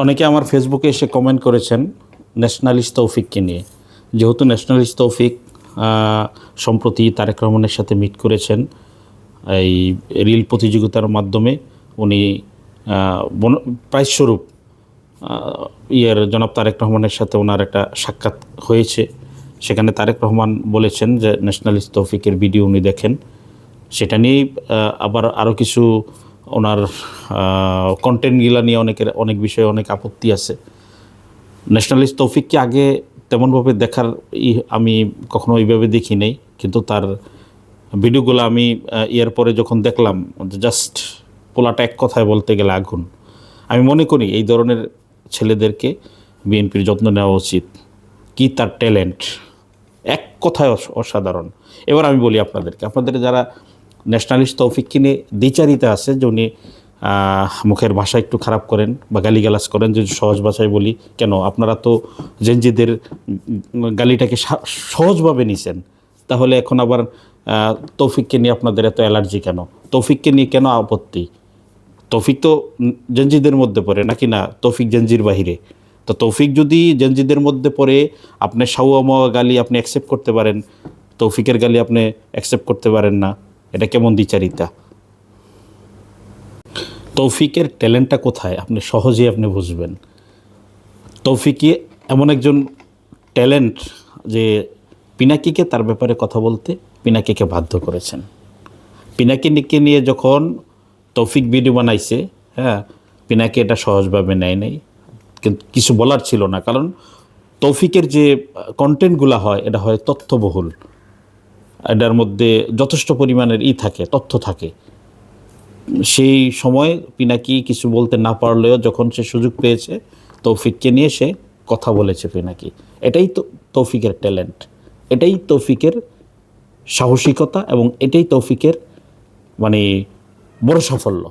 অনেকে আমার ফেসবুকে এসে কমেন্ট করেছেন ন্যাশনালিস্ট তৌফিককে নিয়ে। যেহেতু ন্যাশনালিস্ট তৌফিক সম্প্রতি তারেক রহমানের সাথে মিট করেছেন এই রিল প্রতিযোগিতার মাধ্যমে, উনি প্রাইজস্বরূপ জনাব তারেক রহমানের সাথে ওনার একটা সাক্ষাৎ হয়েছে। সেখানে তারেক রহমান বলেছেন যে ন্যাশনালিস্ট তৌফিকের ভিডিও উনি দেখেন। সেটা নিয়েই আবার আরও কিছু ওনার কন্টেন্টগুলো নিয়ে অনেক বিষয়ে অনেক আপত্তি আছে। ন্যাশনালিস্ট তৌফিককে আগে তেমনভাবে দেখার আমি কখনো ওইভাবে দেখি নাই, কিন্তু তার ভিডিওগুলো আমি ইয়ার পরে যখন দেখলাম, জাস্ট পোলাটা এক কথায় বলতে গেলে আগুন। আমি মনে করি এই ধরনের ছেলেদেরকে বিএনপির যত্ন নেওয়া উচিত। কি তার ট্যালেন্ট, এক কথায় অসাধারণ। এবার আমি বলি আপনাদের যারা ন্যাশনালিস্ট তৌফিককে নিয়ে দ্বিচারিতা আছে, যে উনি মুখের ভাষা একটু খারাপ করেন বা গালিগালাজ করেন, যদি সহজ ভাষায় বলি, কেন আপনারা তো জেনজিদের গালিটাকে সহজভাবে নিছেন, তাহলে এখন আবার তৌফিককে নিয়ে আপনাদের এত অ্যালার্জি কেন? তৌফিককে নিয়ে কেন আপত্তি? তৌফিক তো জেনজিদের মধ্যে পড়ে নাকি না? তৌফিক জেনজির বাহিরে? তো তৌফিক যদি জেনজিদের মধ্যে পড়ে, আপনি সাউয়া গালি আপনি অ্যাকসেপ্ট করতে পারেন, তৌফিকের গালি আপনি অ্যাকসেপ্ট করতে পারেন না, এটা কেমন দ্বিচারিতা? তৌফিকের ট্যালেন্টটা কোথায় আপনি সহজেই বুঝবেন। তৌফিকই এমন একজন ট্যালেন্ট যে পিনাকিকে তার ব্যাপারে কথা বলতে পিনাকিকে বাধ্য করেছেন। পিনাকিকে নিয়ে যখন তৌফিক ভিডিও বানাইছে, পিনাকি এটা সহজভাবে নেয় নাই, কিন্তু কিছু বলার ছিল না, কারণ তৌফিকের যে কন্টেন্টগুলো হয় এটা হয় তথ্যবহুল, এটার মধ্যে যথেষ্ট পরিমাণের তথ্য থাকে। সেই সময় পিনাকি কিছু বলতে না পারলেও যখন সে সুযোগ পেয়েছে, তৌফিককে নিয়ে সে কথা বলেছে পিনাকি। এটাই তো তৌফিকের ট্যালেন্ট, এটাই তৌফিকের সাহসিকতা, এবং এটাই তৌফিকের বড় সাফল্য।